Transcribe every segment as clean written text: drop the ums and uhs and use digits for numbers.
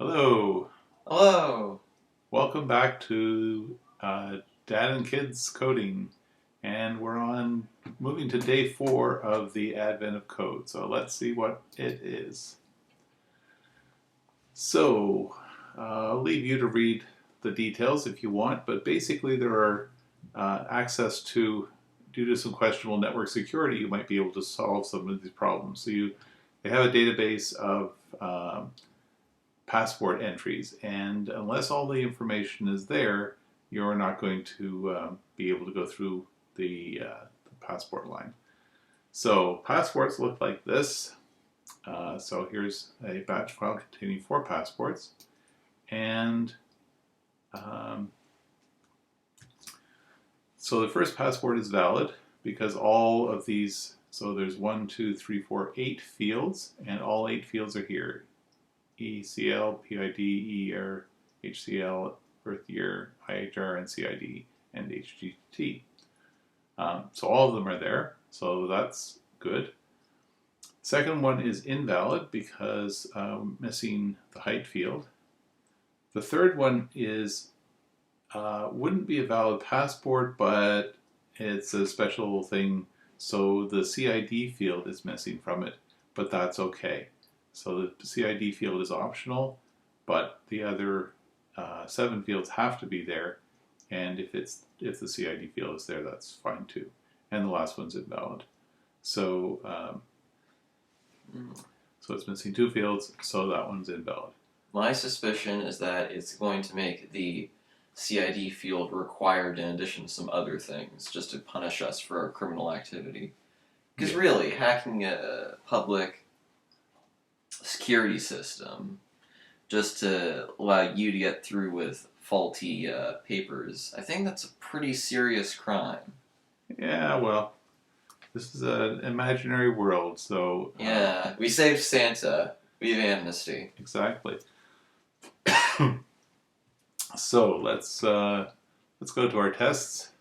Hello, Hello. welcome back to Dad and Kids Coding, and we're on moving to day 4 of the Advent of Code. So let's see what it is. So I'll leave you to read the details if you want, but basically there are access to, due to some questionable network security, you might be able to solve some of these problems. So they have a database of passport entries, and unless all the information is there, you're not going to be able to go through the passport line. So passports look like this. So here's a batch file containing 4 passports, and um, so the first passport is valid because all of these, so there's 1, 2, 3, 4, 8 fields, and all 8 fields are here. ECL, PID, ER, HCL, birth year, IHR, and CID, and HGT. So all of them are there, so that's good. Second one is invalid because missing the height field. The third one is wouldn't be a valid passport, but it's a special thing, so the CID field is missing from it, but that's okay. So the CID field is optional, but the other 7 fields have to be there, and if the CID field is there, that's fine too. And the last one's invalid. So so it's missing 2 fields, so that one's invalid. My suspicion is that it's going to make the CID field required in addition to some other things, just to punish us for our criminal activity. Because really, hacking a public security system just to allow you to get through with faulty papers, I think that's a pretty serious crime. Yeah, well, this is an imaginary world, so Yeah, we saved Santa. We have amnesty. exactly. So let's go to our tests,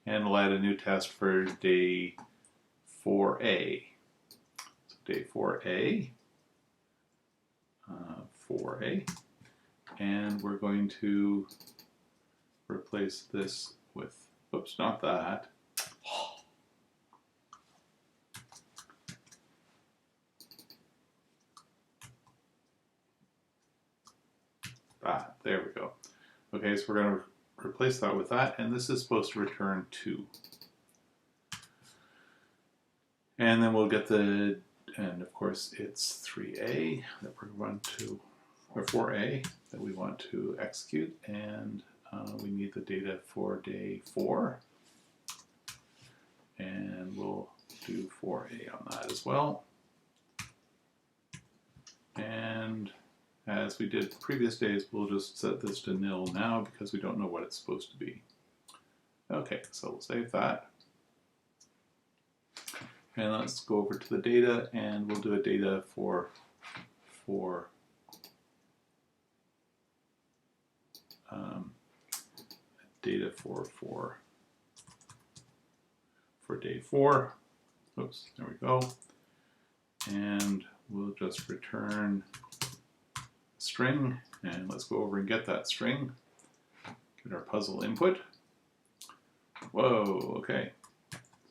and we'll add a new test for day 4A. So day 4A, 4A, and we're going to replace this with, oops, not that. There we go. Okay, so we're going to replace that with that, and this is supposed to return 2. And then we'll get and of course it's 3A that we're going to, or 4A that we want to execute, and we need the data for day 4. And we'll do 4A on that as well. And as we did previous days, we'll just set this to nil now because we don't know what it's supposed to be. Okay, so we'll save that. And let's go over to the data, and we'll do a data for day 4. Oops, there we go. And we'll just return a string, and let's go over and get that string. Get our puzzle input. Whoa, okay.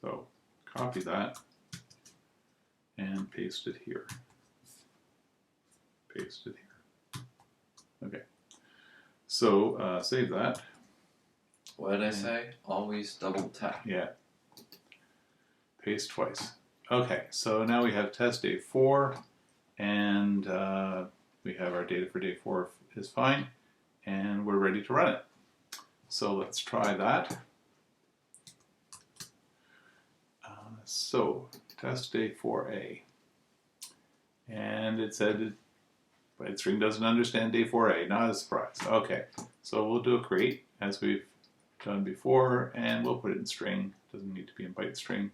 So copy that and paste it here. Paste it here. Okay. So save that. What did I say? Always double tap. Yeah. Paste twice. Okay, so now we have test day 4, and we have our data for day 4 is fine, and we're ready to run it. So let's try that. So test day 4A, and it said byte-string doesn't understand day 4A. Not a surprise. Okay, so we'll do a create as we've done before, and we'll put it in string. Doesn't need to be in byte-string.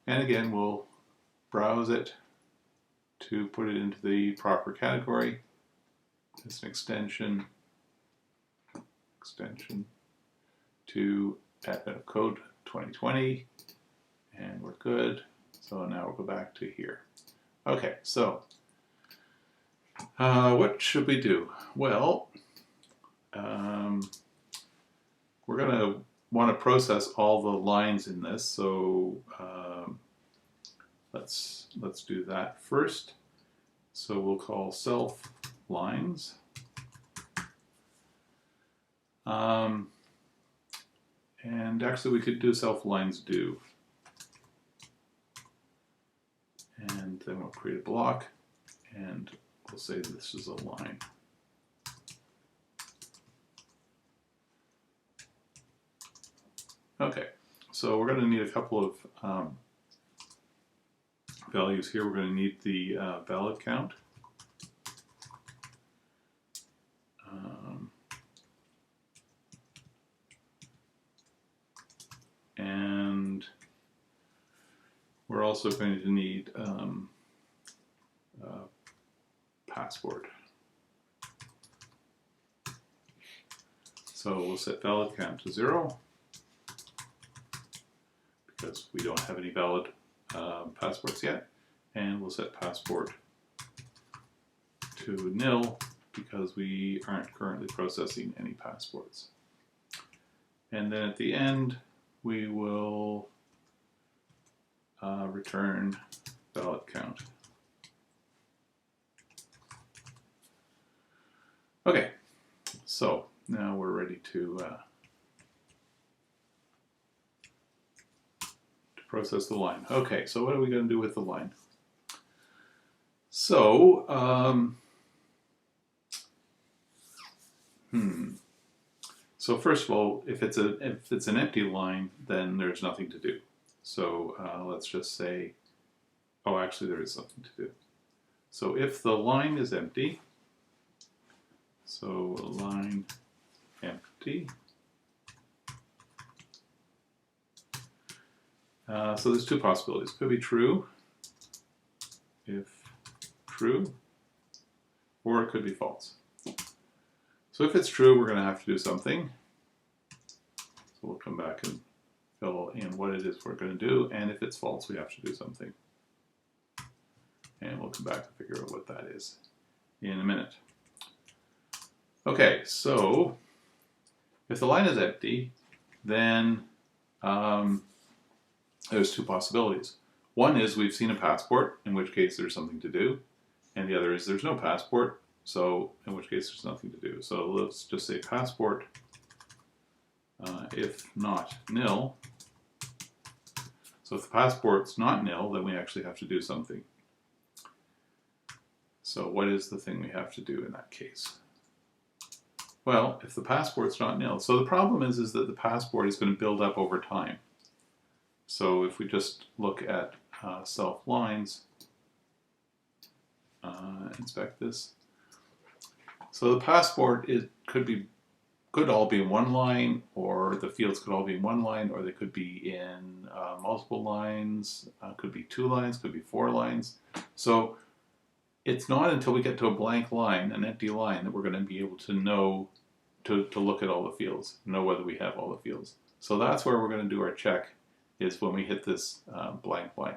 And again, we'll browse it to put it into the proper category. It's an extension to Advent of Code 2020, and we're good. So now we'll go back to here. Okay, so What should we do? Well, we're going to want to process all the lines in this, so let's do that first. So we'll call self lines. And actually we could do self lines do. And then we'll create a block and we'll say this is a line. Okay, so we're going to need a couple of values here. We're going to need the valid count. And we're also going to need passport. So we'll set valid count to 0 because we don't have any valid passports yet, and we'll set passport to nil because we aren't currently processing any passports. And then at the end we will return valid count. Okay, so now we're ready to process the line. Okay, so what are we going to do with the line? So, so first of all, if it's an empty line, then there's nothing to do. So let's just say, oh, actually there is something to do. So if the line is empty, so line empty. So there's two possibilities. Could be true, if true, or it could be false. So if it's true, we're going to have to do something. So we'll come back and fill in what it is we're going to do, and if it's false, we have to do something. And we'll come back and figure out what that is in a minute. Okay, so if the line is empty, then there's two possibilities. One is we've seen a passport, in which case there's something to do, and the other is there's no passport, so in which case there's nothing to do. So let's just say passport, if not nil. So if the passport's not nil, then we actually have to do something. So what is the thing we have to do in that case? Well, if the passport's not nil, so the problem is that the passport is going to build up over time. So if we just look at self lines, inspect this. So the passport could all be in one line, or the fields could all be in one line, or they could be in multiple lines, could be 2 lines, could be 4 lines. So it's not until we get to a blank line, an empty line, that we're going to be able to know, to look at all the fields, know whether we have all the fields. So that's where we're going to do our check, is when we hit this blank line.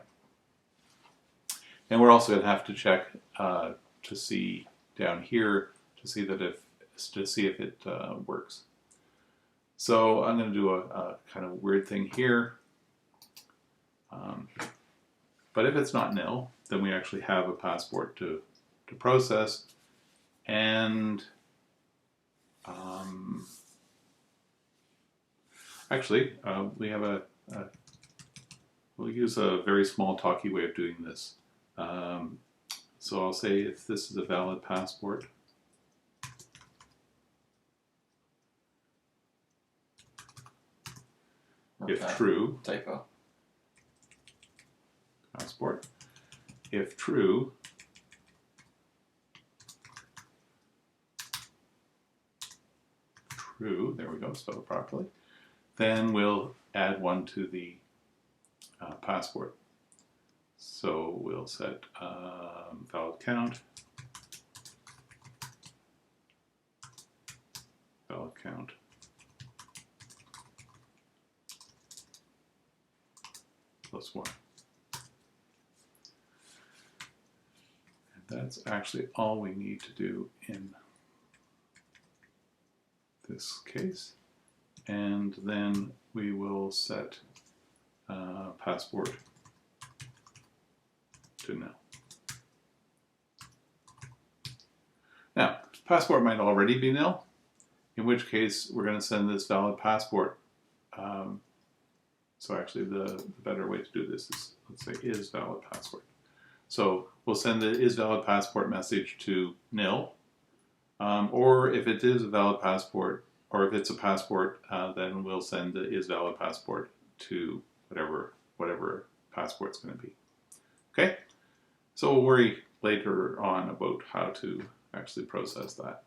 And we're also going to have to check to see down here to see if it works. So I'm going to do a kind of weird thing here. But if it's not nil, then we actually have a passport to process, and actually we have we'll use a very small talky way of doing this. So I'll say if this is a valid passport, if true, typo, passport, if true, there we go, spell it properly, then we'll add 1 to the passport. So we'll set valid count, plus 1. And that's actually all we need to do in this case. And then we will set passport to nil. Now, passport might already be nil, in which case we're going to send this valid passport. So actually the better way to do this is, let's say, is valid passport. So we'll send the is valid passport message to nil, or if it is a valid passport, or if it's a passport, then we'll send the is valid passport to whatever passport's going to be. Okay, so we'll worry later on about how to actually process that.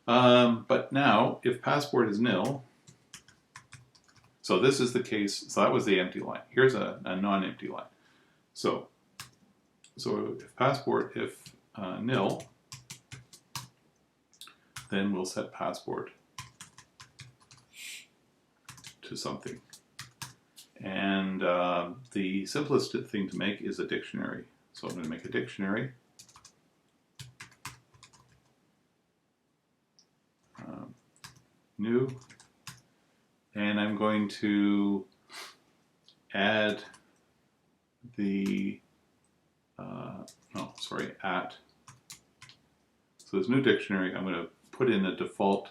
But now, if passport is nil, so this is the case, so that was the empty line. Here's a non-empty line. So if passport, if nil, then we'll set passport to something. And the simplest thing to make is a dictionary. So I'm going to make a dictionary. New. And I'm going to add the, at. So this new dictionary, I'm going to put in a default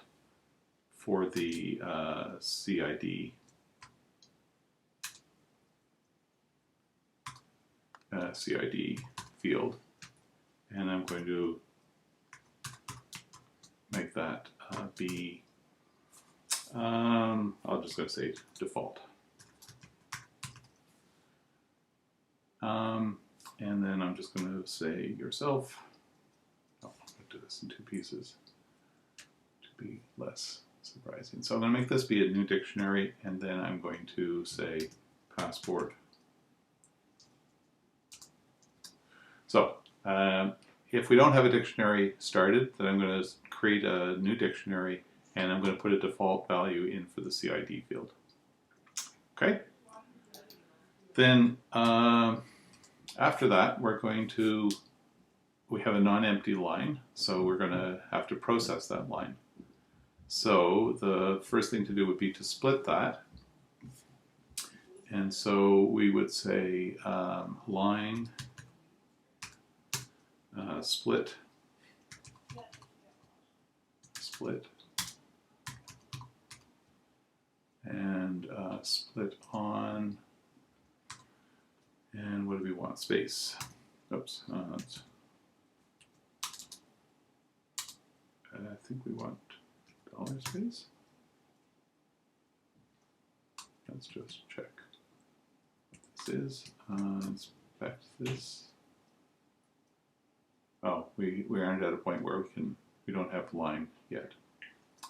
for the CID. CID field, and I'm going to make that be, I'll just go say default. And then I'm just going to say yourself. Oh, I'm going to do this in two pieces to be less surprising. So I'm going to make this be a new dictionary, and then I'm going to say passport. So if we don't have a dictionary started, then I'm going to create a new dictionary, and I'm going to put a default value in for the CID field. Okay? Then after that, we have a non-empty line, so we're going to have to process that line. So the first thing to do would be to split that. And so we would say line split, and split on, and what do we want? Space. Oops. I think we want dollar space. Let's just check what this is. Inspect this. Oh, we aren't at a point where we don't have line yet.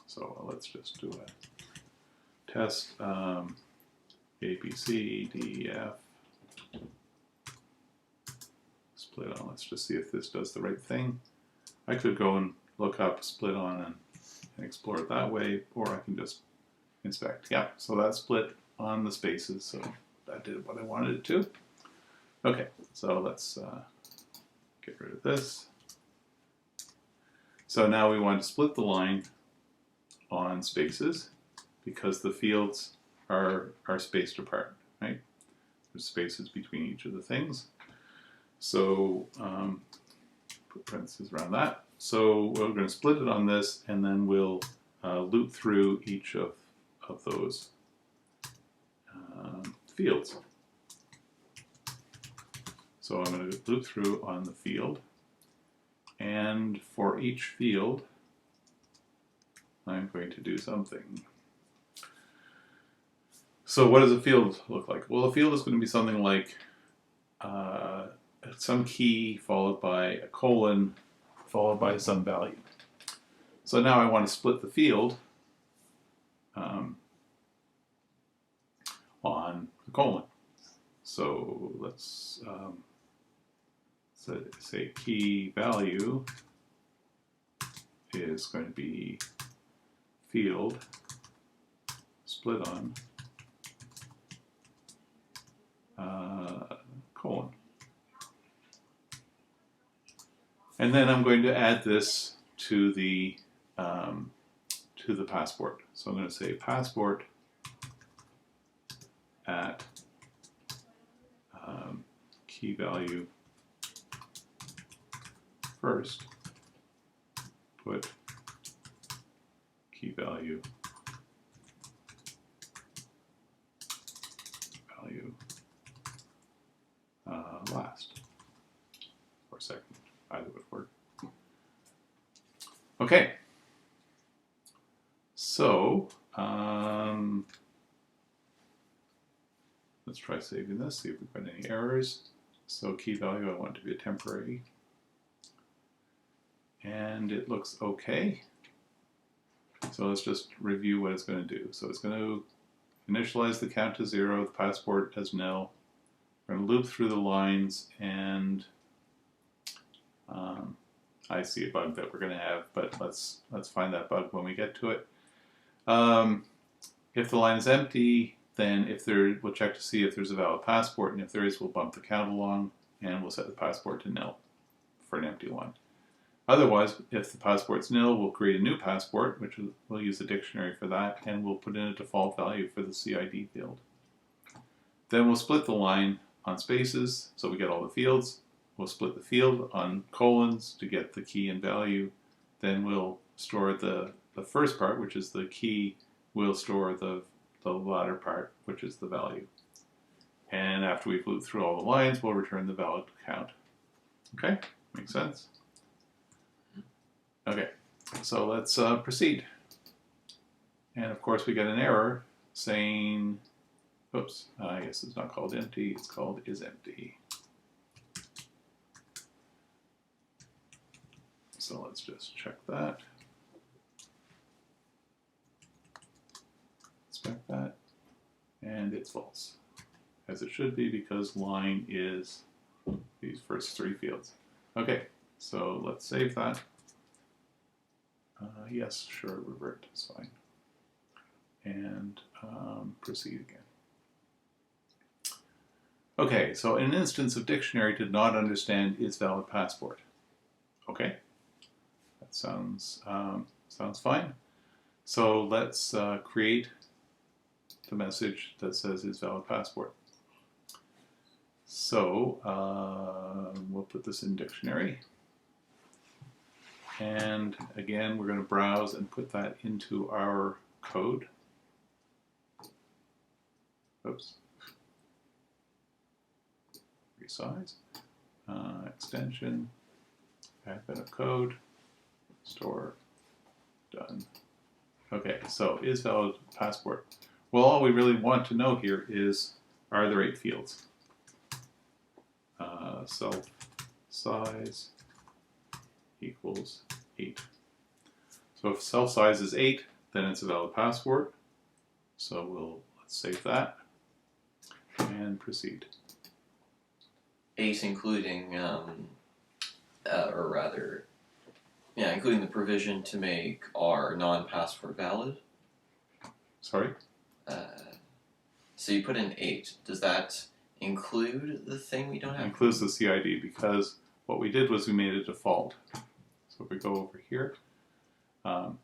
So let's just do a test A, B, C, D, E, F. Split on. Let's just see if this does the right thing. I could go and look up split on and explore it that way, or I can just inspect. Yeah, so that split on the spaces, so that did what I wanted it to. Okay, so let's get rid of this. So now we want to split the line on spaces because the fields are spaced apart, right? There's spaces between each of the things. So put parentheses around that. So we're going to split it on this, and then we'll loop through each of those fields. So I'm going to loop through on the field, and for each field I'm going to do something. So what does a field look like? Well, a field is going to be something like some key followed by a colon followed by some value. So now I want to split the field on the colon. So let's say key value is going to be field split on colon. And then I'm going to add this to the passport. So I'm going to say passport at key value first, put key value last, or second, either would work. Okay, so let's try saving this, see if we've got any errors. So key value I want to be a temporary, and it looks okay. So let's just review what it's going to do. So it's going to initialize the count to 0, the passport as nil. We're going to loop through the lines, and I see a bug that we're going to have, but let's find that bug when we get to it. If the line is empty, then we'll check to see if there's a valid passport, and if there is, we'll bump the count along, and we'll set the passport to nil for an empty one. Otherwise, if the passport's nil, we'll create a new passport, which we'll use the dictionary for that, and we'll put in a default value for the CID field. Then we'll split the line on spaces, so we get all the fields. We'll split the field on colons to get the key and value. Then we'll store the first part, which is the key. We'll store the latter part, which is the value. And after we've looped through all the lines, we'll return the valid count. Okay, makes sense? Okay, so let's proceed. And of course we get an error saying, oops, I guess it's not called empty, it's called is empty. So let's just check that. Inspect that, and it's false, as it should be because line is these first three fields. Okay, so let's save that. Yes, sure, revert, it's fine. And proceed again. Okay, so an instance of dictionary did not understand is valid passport. Okay, that sounds fine. So let's create the message that says is valid passport. So we'll put this in dictionary. And again, we're going to browse and put that into our code. Oops. Resize. Extension. Add bit of code. Store. Done. Okay, so is valid passport. Well, all we really want to know here is, are there 8 fields? Self size equals 8. So if self size is 8, then it's a valid passport. So let's save that and proceed. 8 including, including the provision to make our non-passport valid. Sorry? So you put in 8. Does that include the thing we don't have? It includes the CID, because what we did was we made a default. So if we go over here, so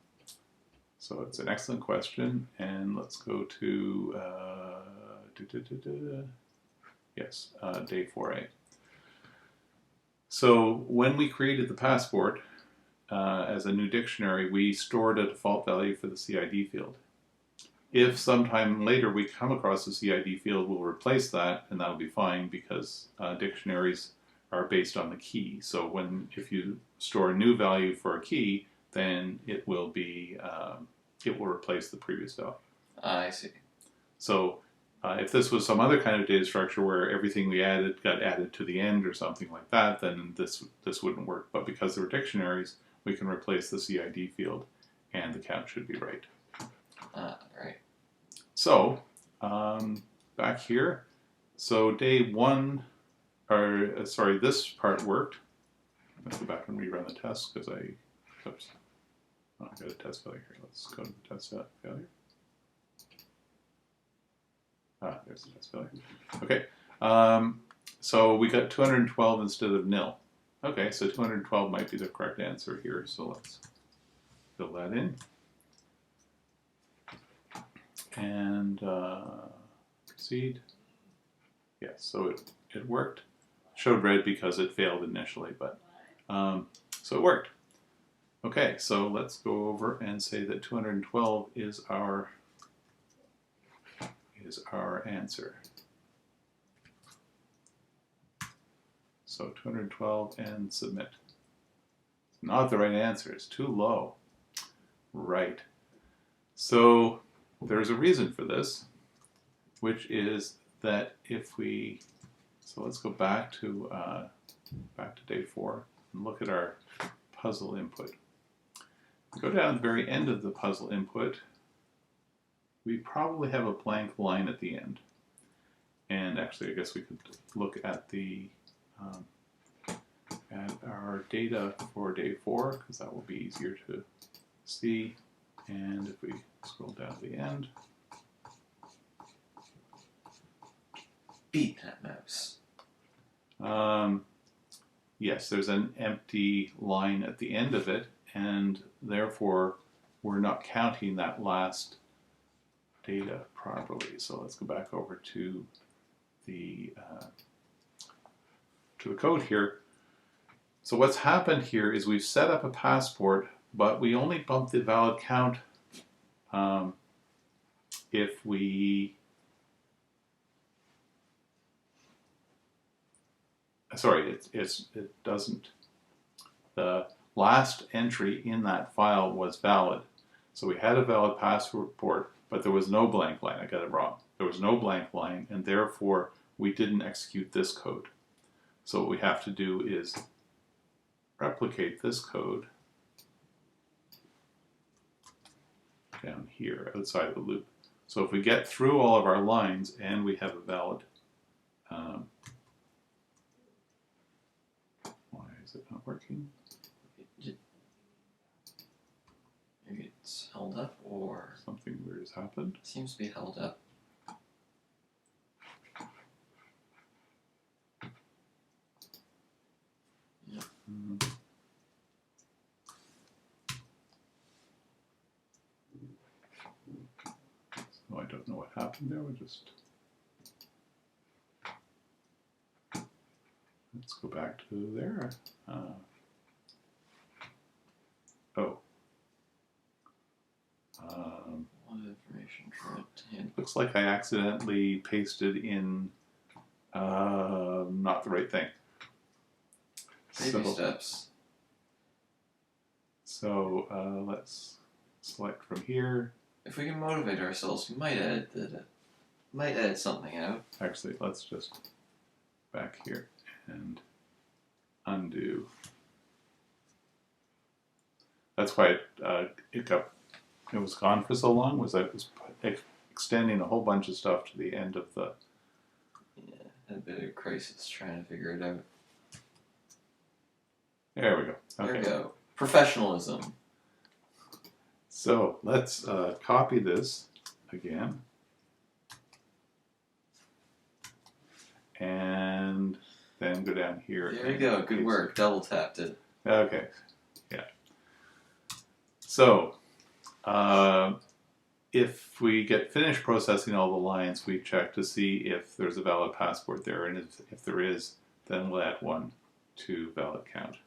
it's an excellent question, and let's go to day 4a. So when we created the passport as a new dictionary, we stored a default value for the CID field. If sometime later we come across the CID field, we'll replace that, and that'll be fine because dictionaries are based on the key. So if you store a new value for a key, then it will replace the previous value. I see. So if this was some other kind of data structure where everything we added got added to the end or something like that, then this wouldn't work. But because they're dictionaries, we can replace the CID field, and the count should be right. Right. So back here, so day 1. This part worked. Let's go back and rerun the test because I got a test failure here. Let's go to the test failure. There's the test failure. Okay, so we got 212 instead of nil. Okay, so 212 might be the correct answer here, so let's fill that in. And proceed. Yes, so it worked. Showed red because it failed initially, but so it worked. Okay, so let's go over and say that 212 is our answer. So 212 and submit. Not the right answer, it's too low. Right. So there's a reason for this, which is that if we, so let's go back to day 4 and look at our puzzle input. Go down to the very end of the puzzle input, we probably have a blank line at the end. And actually, I guess we could look at the at our data for day 4, because that will be easier to see. And if we scroll down to the end, beat that mouse. Yes, there's an empty line at the end of it, and therefore we're not counting that last data properly. So let's go back over to the code here. So what's happened here is we've set up a passport, but we only bump the valid count if we sorry, it doesn't. The last entry in that file was valid. So we had a valid passport, but there was no blank line. I got it wrong. There was no blank line, and therefore we didn't execute this code. So what we have to do is replicate this code down here outside of the loop. So if we get through all of our lines and we have a valid why is it not working? Maybe it's held up, or Something weird has happened. seems to be held up. Yep. So I don't know what happened there. We'll just let's go back to there. What information trying to handle? Looks like I accidentally pasted in not the right thing. Baby steps. So let's select from here. If we can motivate ourselves, we might edit something out. Actually, let's just back here and undo. That's why it was gone for so long, was I was extending a whole bunch of stuff to the end of the. Yeah, had a bit of crisis trying to figure it out. There we go. There we go. Professionalism. So let's copy this again. And then go down here. There we go. Good work. Double tapped it. Okay. Yeah. So if we get finished processing all the lines, we check to see if there's a valid passport there. And if there is, then we'll add 1 to valid count.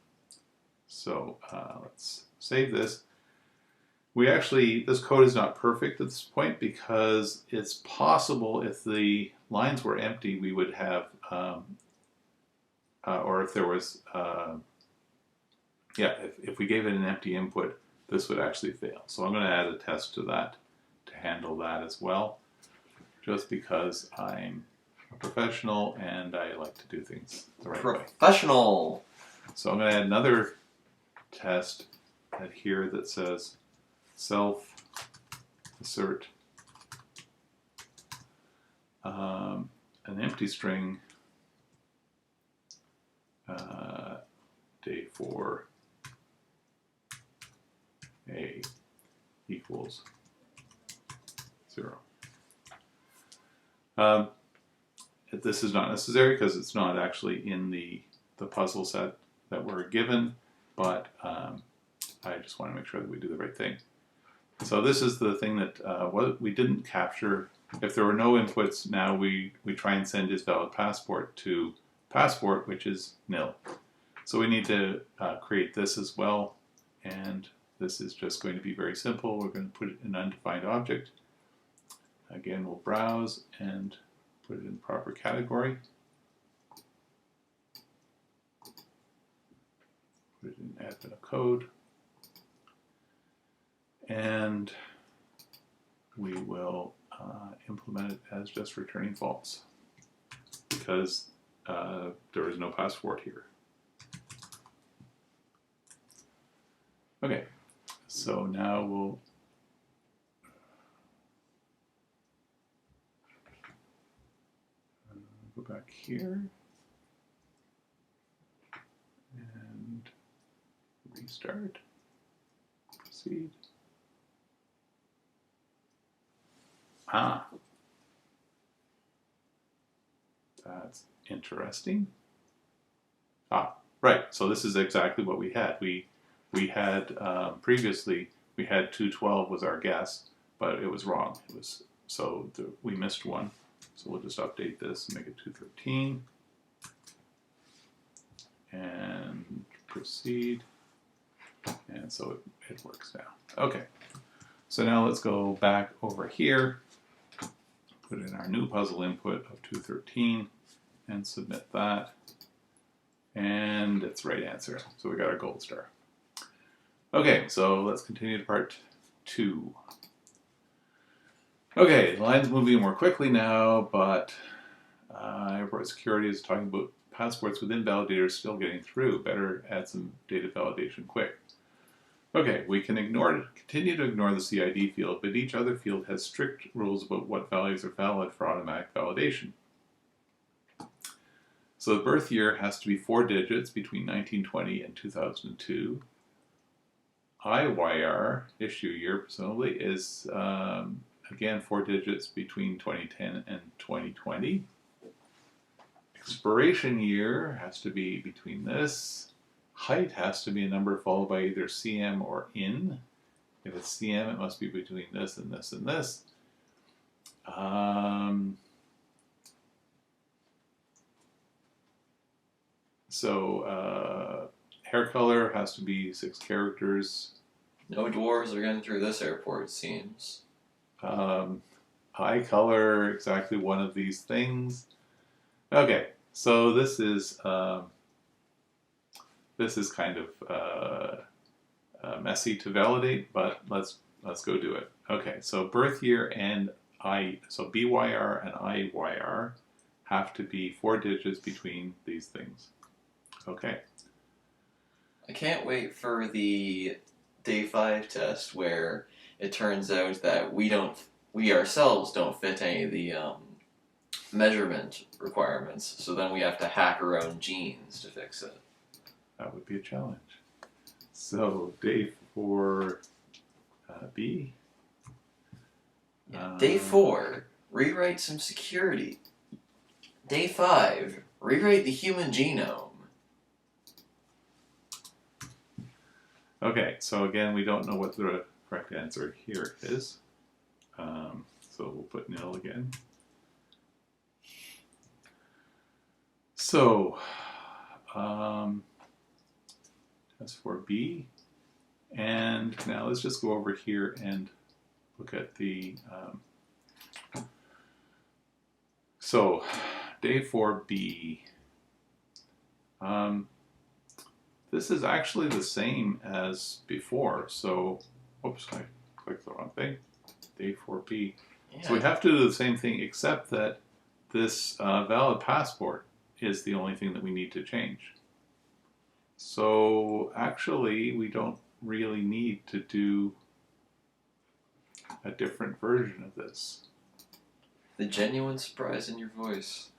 So let's save this. This code is not perfect at this point because it's possible if the lines were empty, we would have, or if there was, if we gave it an empty input, this would actually fail. So I'm going to add a test to that to handle that as well, just because I'm a professional and I like to do things the right way. Professional! So I'm going to add another test here that says self assert an empty string day 4 a equals 0. This is not necessary because it's not actually in the puzzle set. that were given, but I just want to make sure that we do the right thing. So this is the thing that what we didn't capture. If there were no inputs, now we try and send his valid passport to passport, which is nil. So we need to create this as well, and this is just going to be very simple. We're going to put it in an undefined object. Again, we'll browse and put it in the proper category. Put it in admin of code. And we will implement it as just returning false because there is no passport here. Okay, so now we'll go back here and restart, proceed. Ah, that's interesting. Ah, right, so this is exactly what we had. We had previously, we had 212 was our guess, but it was wrong. It was we missed one. So we'll just update this and make it 213 and proceed. And so it works now. Okay, so now let's go back over here, put in our new puzzle input of 213 and submit that. And it's the right answer. So we got our gold star. Okay, so let's continue to part 2. Okay, the line's moving more quickly now, but airport security is talking about passports within validators still getting through. Better add some data validation quick. Okay, we can continue to ignore the CID field, but each other field has strict rules about what values are valid for automatic validation. So the birth year has to be 4 digits between 1920 and 2002. IYR, issue year presumably, is again 4 digits between 2010 and 2020. Expiration year has to be between this. Height has to be a number followed by either CM or IN. If it's CM, it must be between this and this and this. Hair color has to be 6 characters. No dwarves are getting through this airport, it seems. Eye color, exactly one of these things. Okay, so this is kind of messy to validate, but let's go do it. Okay, so birth year and so BYR and IYR have to be 4 digits between these things. Okay. I can't wait for the day 5 test where it turns out that we ourselves don't fit any of the measurement requirements, so then we have to hack our own genes to fix it. That would be a challenge. So day 4 B. Day 4, rewrite some security. Day 5, rewrite the human genome. Okay, so again, we don't know what the correct answer here is. So we'll put nil again. So, that's for B. And now let's just go over here and look at the, so day 4B. This is actually the same as before, so, oops, I clicked the wrong thing. Day 4B. Yeah. So we have to do the same thing, except that this valid passport is the only thing that we need to change. So actually, we don't really need to do a different version of this. The genuine surprise in your voice.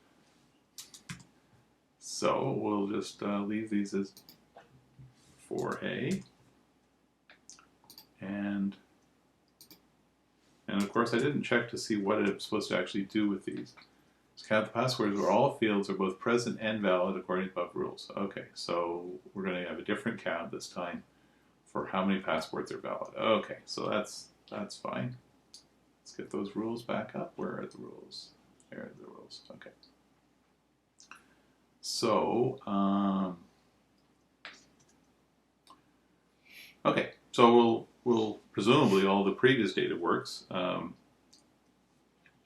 So we'll just leave these as 4A. And of course, I didn't check to see what I'm supposed to actually do with these. Count the passwords where all fields are both present and valid according to above rules. Okay, so we're going to have a different count this time for how many passwords are valid. Okay, so that's fine. Let's get those rules back up. Where are the rules? There are the rules. Okay. So, okay, so we'll presumably all the previous data works.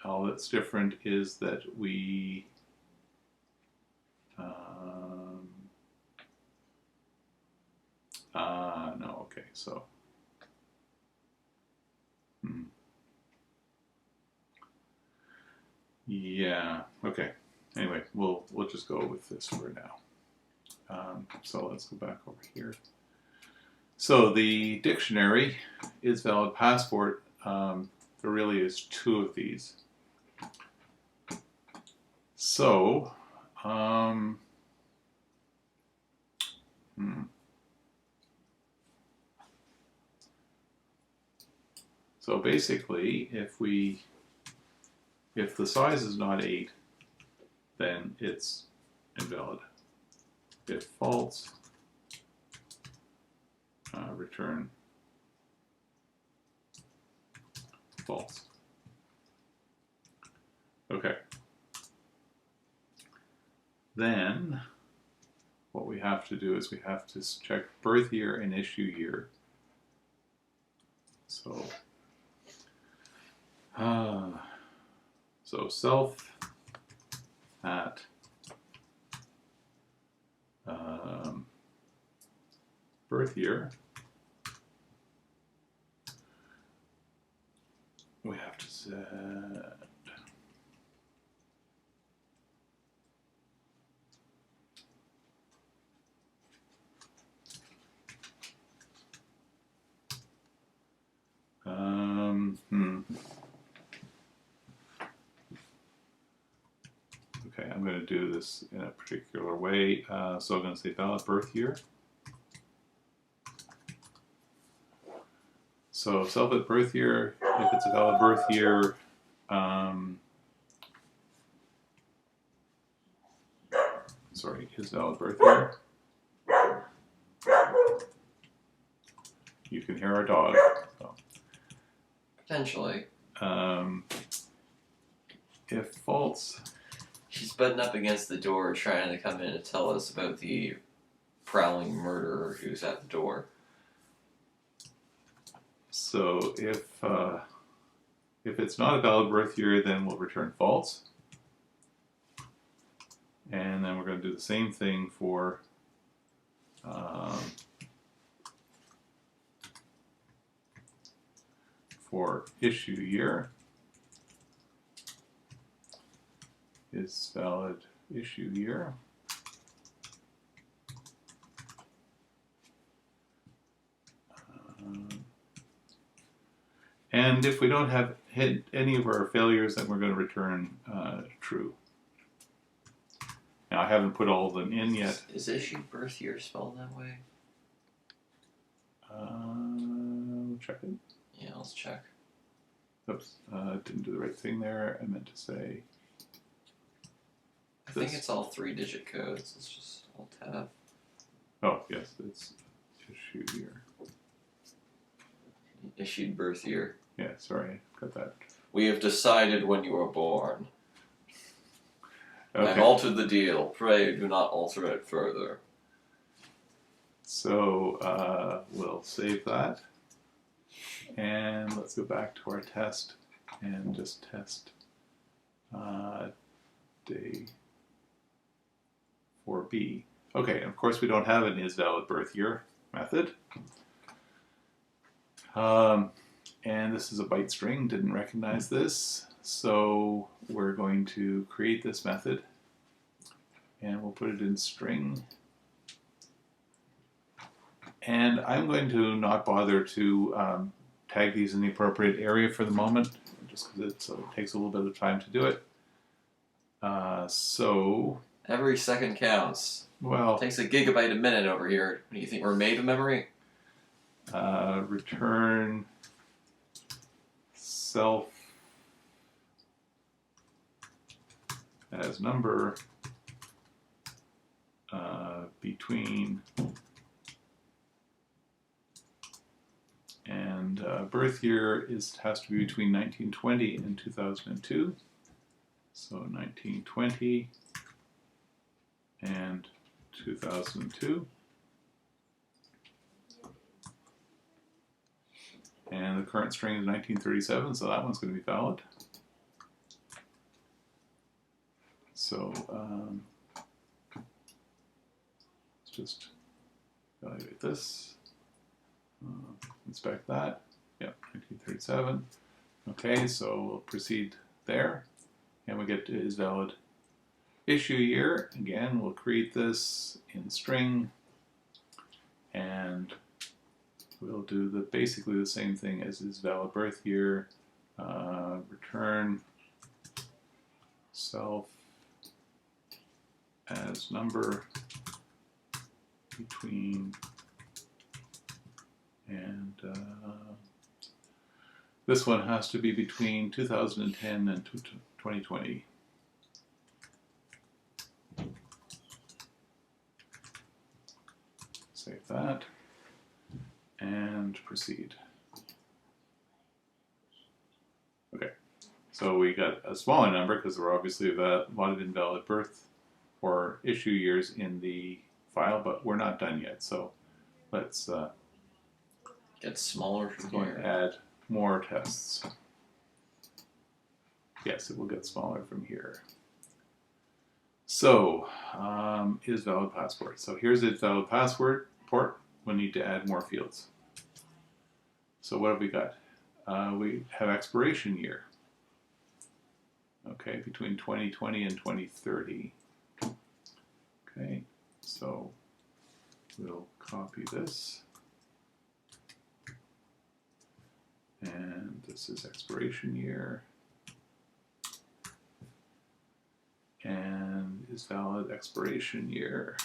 All that's different is that we no, okay, so yeah, okay. Anyway, we'll just go with this for now. So let's go back over here. So the dictionary is valid passport. There really is two of these. So, so basically, if the size is not 8, then it's invalid. If false, return false. Okay. Then what we have to do is we have to check birth year and issue year. So, self at birth year, we have to set Okay, I'm going to do this in a particular way. So I'm going to say valid birth year. So self at birth year, if it's a valid birth year, is valid birth year. You can hear our dog. So. Potentially. If false, she's butting up against the door trying to come in and tell us about the prowling murderer who's at the door. So if it's not a valid birth year, then we'll return false. And then we're going to do the same thing for issue year. Is valid issue year. And if we don't have hit any of our failures, then we're going to return true. Now, I haven't put all of them in yet. Is issue birth year spelled that way? Check it. Yeah, let's check. Oops, didn't do the right thing there. I meant to say. I think it's all 3-digit codes. It's just Alt Tab. Oh, yes, it's issue year. Issued birth year. Yeah, sorry, got that. We have decided when you were born. Okay. I've altered the deal. Pray do not alter it further. So we'll save that. And let's go back to our test and just test day 4B. Okay, and of course we don't have an is valid birth year method. And this is a byte string, didn't recognize this. So we're going to create this method and we'll put it in string. And I'm going to not bother to tag these in the appropriate area for the moment, just because it takes a little bit of time to do it. So every second counts. Well, it takes a gigabyte a minute over here. Do you think we're made of memory? Return self as number between, and birth year has to be between 1920 and 2002. So 1920 and 2002. And the current string is 1937, so that one's going to be valid. So let's just evaluate this. Inspect that. Yep, 1937. Okay, so we'll proceed there. And we get to is valid issue year. Again, we'll create this in string, and we'll do basically the same thing as is valid birth year. Return self as number between, and this one has to be between 2010 and 2020. Save that and proceed. Okay, so we got a smaller number because there were obviously a lot of invalid birth or issue years in the file, but we're not done yet. So let's get smaller from go here. and add more tests. Yes, it will get smaller from here. So, is valid passport. So here's its valid passport port. We need to add more fields. So what have we got? We have expiration year. Okay, between 2020 and 2030. Okay, so we'll copy this. And this is expiration year. And is valid expiration year.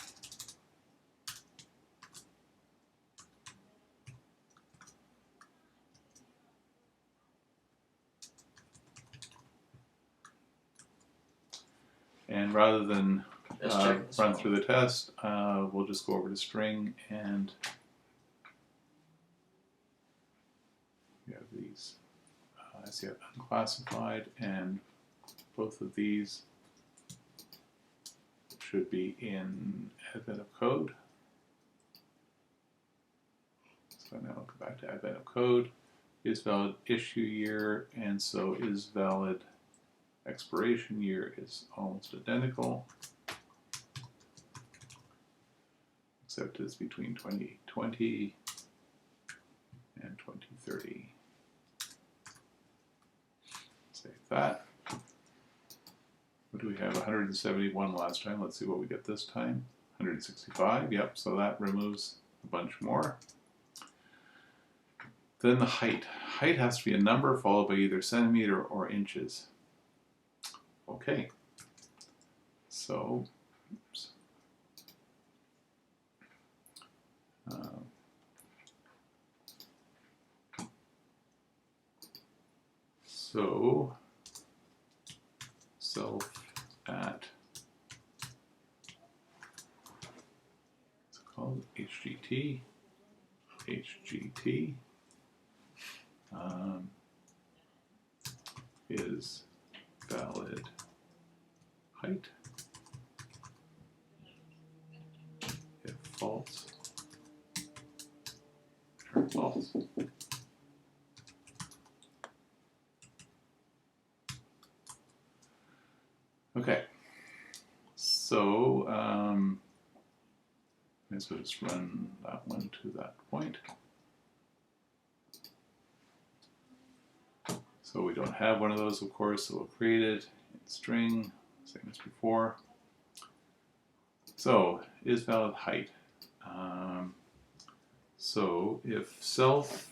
And rather than run through the test, we'll just go over to string, and we have these. I see unclassified, and both of these should be in advent of code. So now I'll go back to advent of code. Is valid issue year, and so is valid expiration year is almost identical, except it's between 2020 and 2030. Save that. What do we have? 171 last time. Let's see what we get this time. 165. Yep, so that removes a bunch more. Then the height. Height has to be a number followed by either centimeter or inches. Okay. So, oops. So self at, it's called HGT, is valid height. If false, return false. Okay, so let's just run that one to that point. So we don't have one of those, of course, so we'll create it in string, same as before. So, is valid height. So if self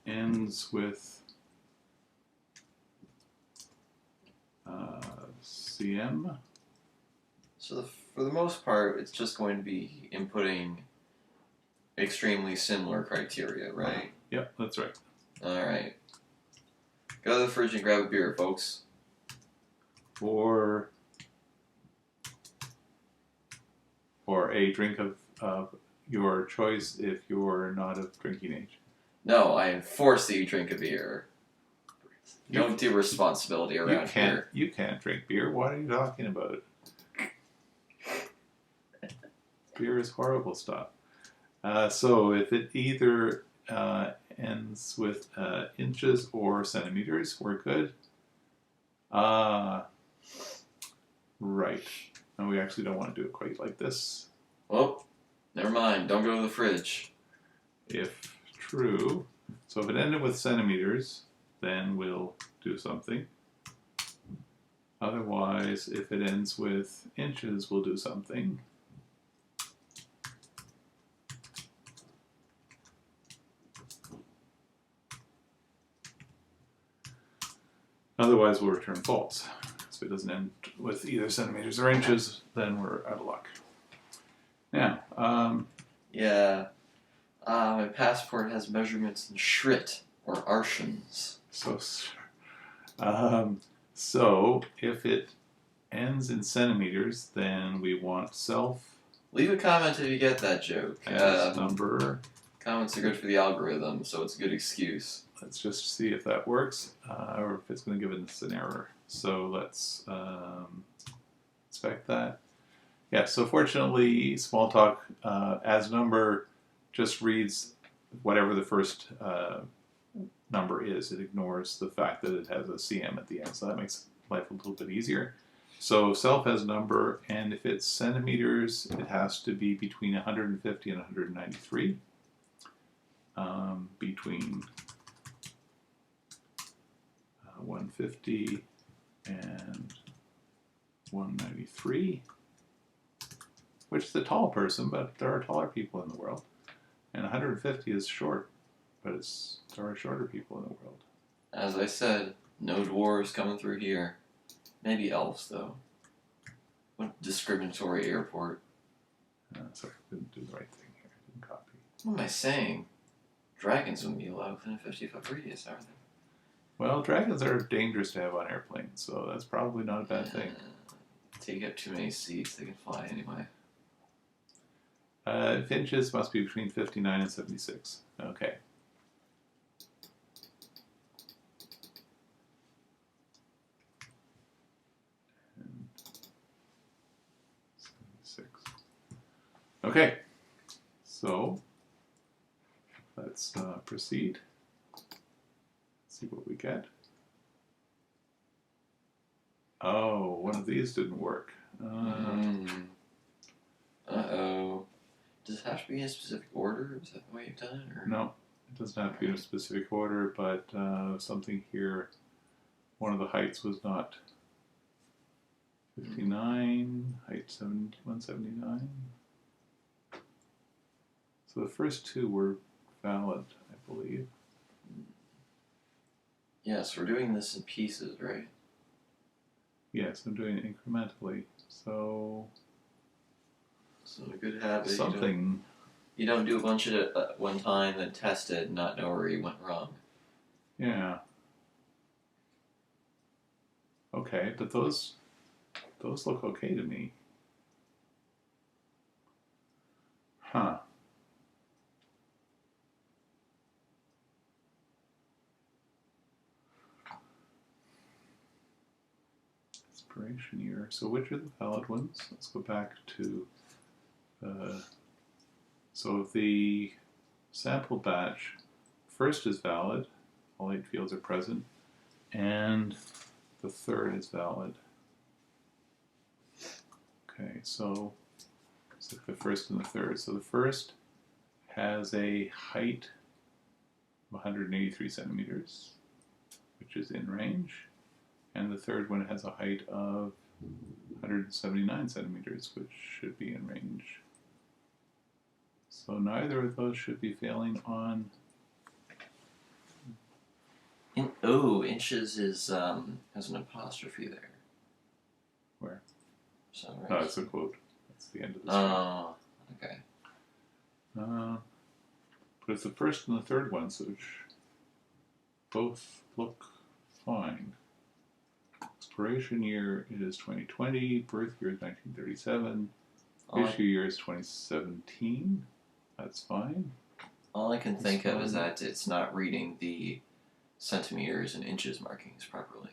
ends with CM. So for the most part, it's just going to be inputting extremely similar criteria, right? Yep, that's right. All right. Go to the fridge and grab a beer, folks. Or a drink of your choice if you're not of drinking age. No, I enforce that you drink a beer. Don't do responsibility around here. You can't drink beer. What are you talking about? Beer is horrible stuff. So if it either ends with inches or centimeters, we're good. Right. And we actually don't want to do it quite like this. Well, never mind. Don't go to the fridge. If true. So if it ended with centimeters, then we'll do something. Otherwise, if it ends with inches, we'll do something. Otherwise, we'll return false. So if it doesn't end with either centimeters or inches, then we're out of luck. Now, Yeah. My passport has measurements in Schritt or Arshins. So if it ends in centimeters, then we want self Leave a comment if you get that joke. as number. Comments are good for the algorithm, so it's a good excuse. Let's just see if that works, or if it's going to give us an error. So let's inspect that. Yeah, so fortunately, Smalltalk as number just reads whatever the first number is. It ignores the fact that it has a CM at the end, so that makes life a little bit easier. So self has number, and if it's centimeters, it has to be between 150 and 193. Between 150 and 193, which is a tall person, but there are taller people in the world. And 150 is short, but there are shorter people in the world. As I said, no dwarves coming through here. Maybe elves, though. What discriminatory airport. Sorry, I didn't do the right thing here. I didn't copy. What am I saying? Dragons wouldn't be allowed within a 50-foot radius, are they? Well, dragons are dangerous to have on airplanes, so that's probably not a bad thing. Take up too many seats, they can fly anyway. Inches must be between 59 and 76. Okay. And 76. Okay. So let's proceed. See what we get. Oh, one of these didn't work. Uh-oh. Does it have to be in a specific order? Is that the way you've done it? Or? No, it doesn't have to be in a specific order, but something here, one of the heights was not 59, height 179. So the first two were valid, I believe. Yes, we're doing this in pieces, right? Yes, I'm doing it incrementally. So a good habit. something. You don't do a bunch of it at one time, then test it and not know where you went wrong. Yeah. Okay, but those look okay to me. Huh. Inspiration year. So which are the valid ones? Let's go back to so the sample batch first is valid, all 8 fields are present, and the third is valid. Okay, so it's like the first and the third. So the first has a height of 183 centimeters, which is in range. And the third one has a height of 179 centimeters, which should be in range. So neither of those should be failing on. Inches is has an apostrophe there. Where? So, right. Oh, it's a quote. That's the end of the string. Oh, okay. But it's the first and the third ones, which both look fine. Expiration year is 2020. Birth year is 1937. Issue year is 2017. That's fine. All I can think of is that it's not reading the centimeters and inches markings properly.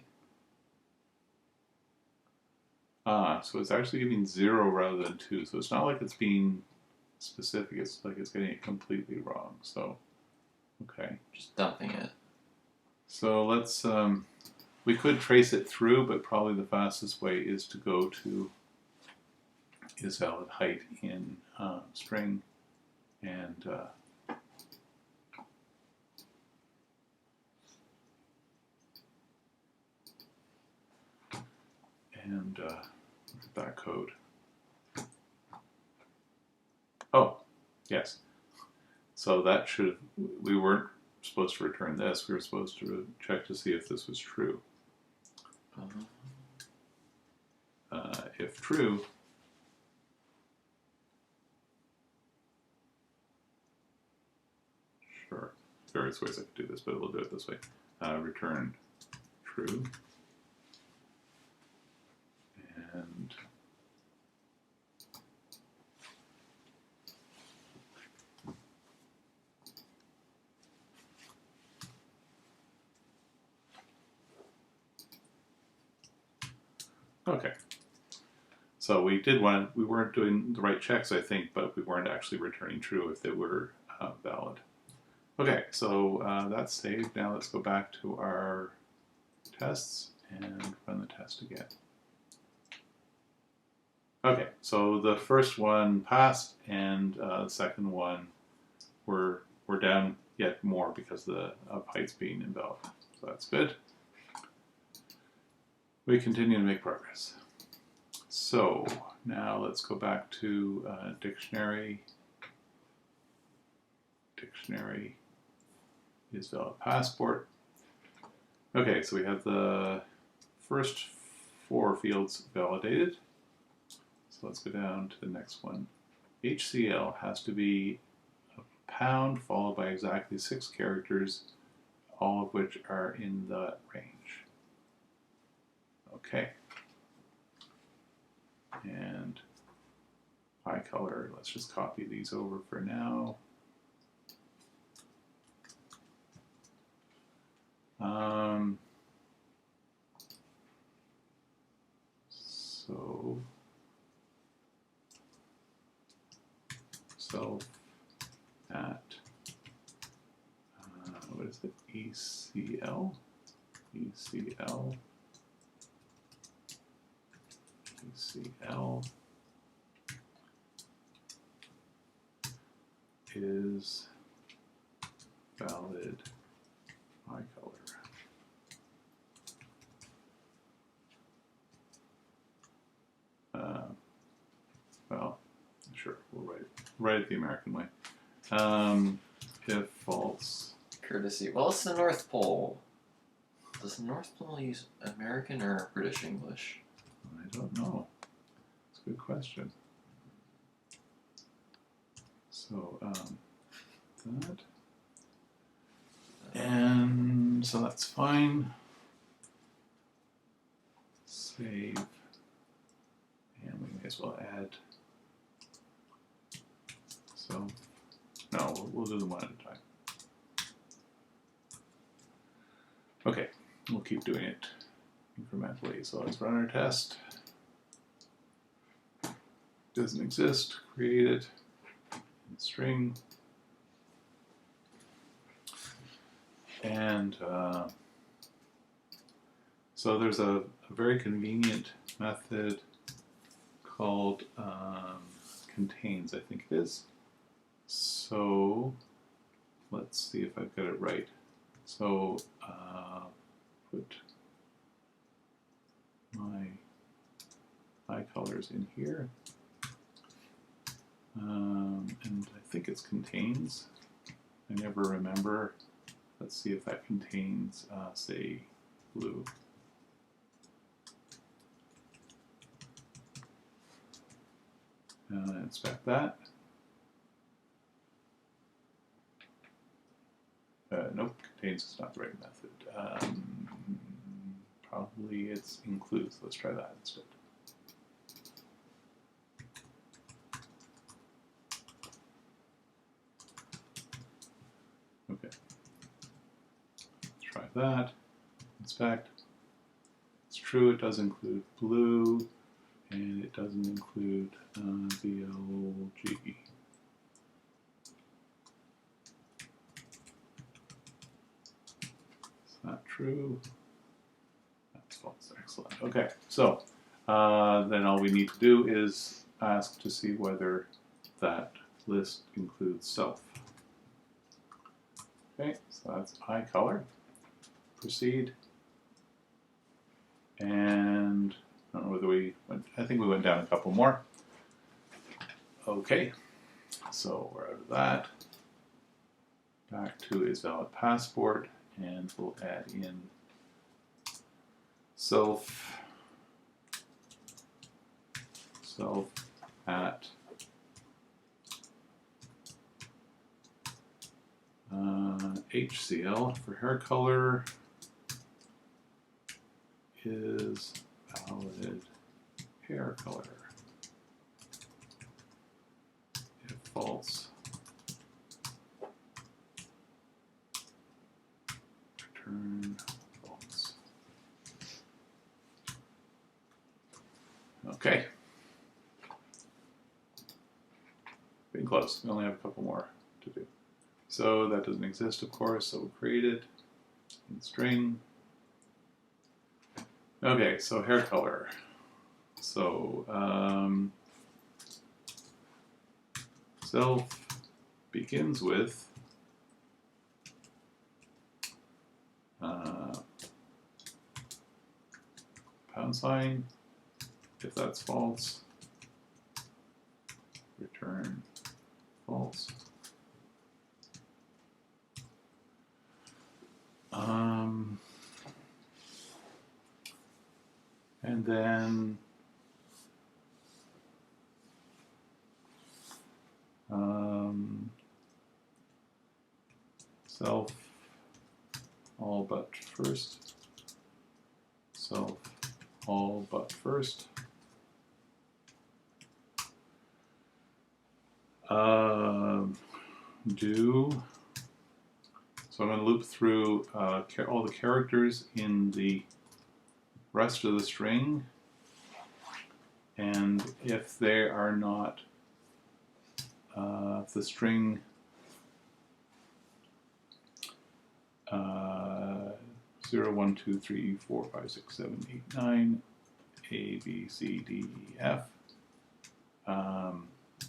So it's actually giving 0 rather than 2. So it's not like it's being specific. It's like it's getting it completely wrong. So, okay. Just dumping it. So let's, we could trace it through, but probably the fastest way is to go to is valid height in string and look at that code. Oh, yes. So that should, we weren't supposed to return this. We were supposed to check to see if this was true. If true, sure, various ways I could do this, but we'll do it this way. Return true. And okay. So we weren't doing the right checks, I think, but we weren't actually returning true if they were valid. Okay, so that's saved. Now let's go back to our tests and run the test again. Okay, so the first one passed, and the second one we're down yet more because of heights being invalid. So that's good. We continue to make progress. So now let's go back to dictionary. Dictionary is valid passport. Okay, so we have the first 4 fields validated. So let's go down to the next one. HCL has to be a pound followed by exactly 6 characters, all of which are in the range. Okay. And high color, let's just copy these over for now. So at what is it? ECL, ECL, ECL is valid high color. Well, sure, we'll write it the American way. If false. Courtesy. Well, it's the North Pole. Does the North Pole use American or British English? I don't know. It's a good question. So, that. And so that's fine. Save. And we may as well add. So, no, we'll do them one at a time. Okay, we'll keep doing it incrementally. So let's run our test. Doesn't exist, create it, string. And so there's a very convenient method called contains, I think it is. So let's see if I've got it right. So put my eye colors in here. And I think it's contains. I never remember. Let's see if that contains, say, blue. Inspect that. Nope, contains is not the right method. probably it's includes. Let's try that instead. Okay. Let's try that. Inspect. It's true, it does include blue, and it doesn't include VLG. Is that true? That's false. Excellent. Okay, so then all we need to do is ask to see whether that list includes self. Okay, so that's eye color. Proceed. And I don't know whether we went, I think we went down a couple more. Okay, so we're out of that. Back to is valid passport, and we'll add in self at HCL for hair color is valid hair color. If false, return false. Okay. Getting close. We only have a couple more to do. So that doesn't exist, of course, so we'll create it in string. Okay, so hair color. So self begins with pound sign. If that's false, return false. And then self all but first. Self all but first. Do. So I'm going to loop through all the characters in the rest of the string, and if they are not, if the string uh, 0, 1, 2, 3, 4, 5, 6, 7, 8, 9, A, B, C, D, E, F.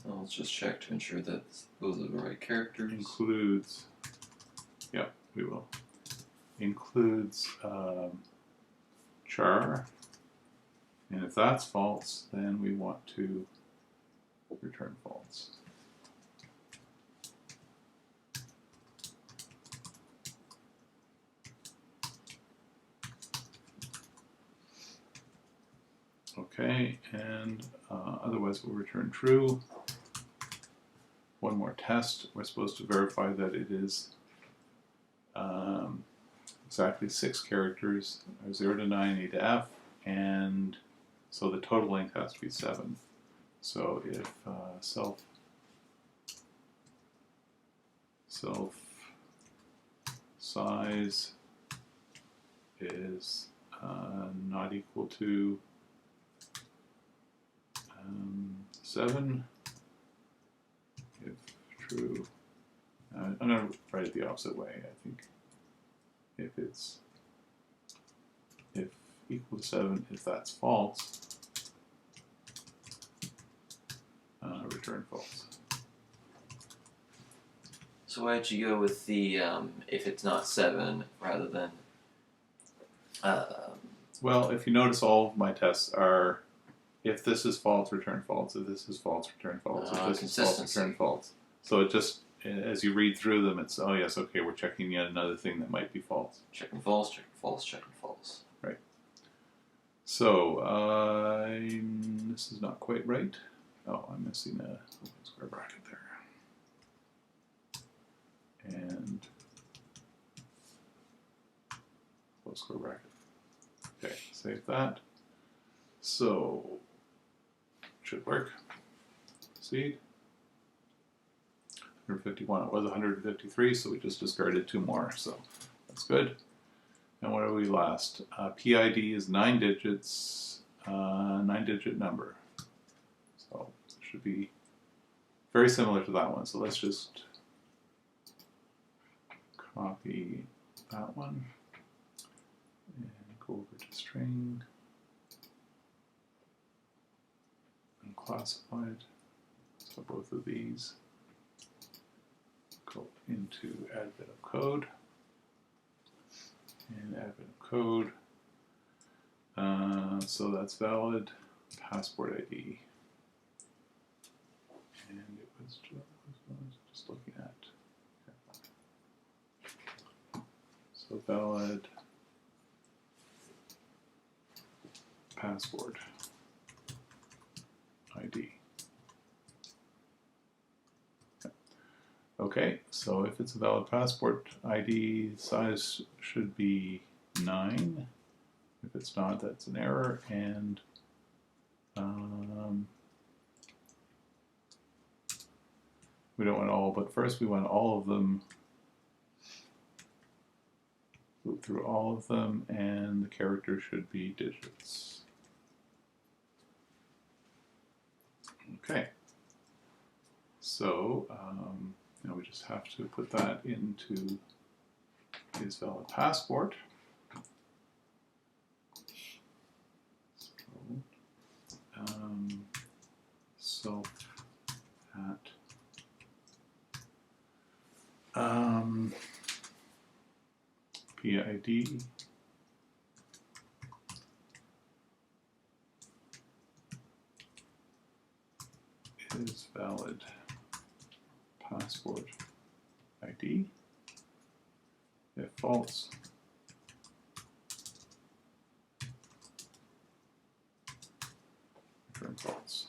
Well, let's just check to ensure that those are the right characters. Includes, yep, we will. Includes char, and if that's false, then we want to return false. Okay, and otherwise we'll return true. One more test. We're supposed to verify that it is exactly 6 characters, 0 to 9, A to F, and so the total length has to be 7. So if self size is not equal to 7, if true, I'm going to write it the opposite way, I think. If equal to 7, if that's false, return false. So why did you go with the if it's not 7 rather than? Well, if you notice, all of my tests are if this is false, return false. If this is false, return false. If this is false, return false. So it just, as you read through them, it's, oh yes, okay, we're checking yet another thing that might be false. Checking false, checking false, checking false. Right. So this is not quite right. Oh, I'm missing a square bracket there. And close square bracket. Okay, save that. So, should work. Proceed. 151. It was 153, so we just discarded 2 more. So that's good. And what are we last? PID is 9 digits, 9-digit number. So it should be very similar to that one. So let's just copy that one and go over to string, unclassified. So both of these go into add bit of code. And add bit of code. So that's valid. Passport ID. And it was just looking at. So valid passport ID. Okay, so if it's a valid passport ID, size should be 9. If it's not, that's an error. And we don't want all, but first we want all of them. Loop through all of them, and the character should be digits. Okay. So now we just have to put that into his valid passport. So, PID is valid passport ID. If false, return false.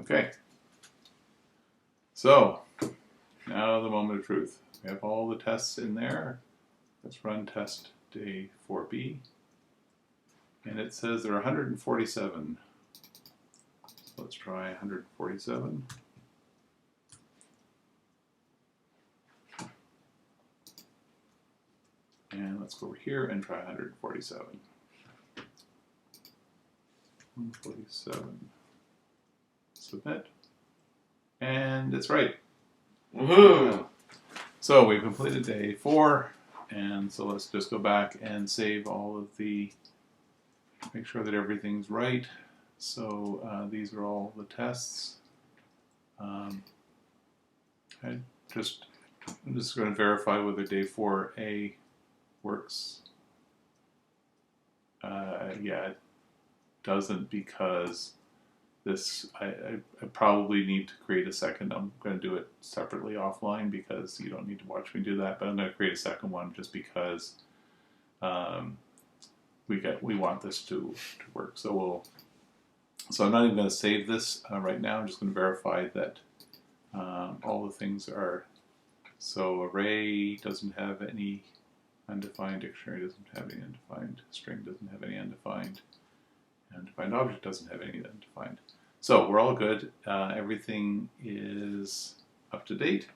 Okay. So now the moment of truth. We have all the tests in there. Let's run test day 4B. And it says there are 147. So let's try 147. And let's go over here and try 147. 147. Submit. And it's right. Woohoo! So we've completed day 4, and so let's just go back and save all of the, make sure that everything's right. So these are all the tests. I'm just going to verify whether day 4A works. Yeah, it doesn't, because this, I probably need to create a second. I'm going to do it separately offline because you don't need to watch me do that, but I'm going to create a second one just because we want this to work. So I'm not even going to save this right now. I'm just going to verify that all the things are. So array doesn't have any undefined, dictionary doesn't have any undefined, string doesn't have any undefined, and defined object doesn't have any undefined. So we're all good. Everything is up to date.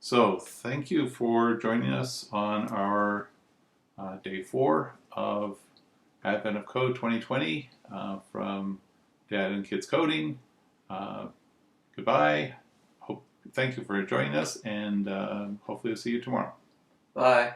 So thank you for joining us on our day 4 of Advent of Code 2020 from Dad and Kids Coding. Goodbye. Thank you for joining us, and hopefully we'll see you tomorrow. Bye.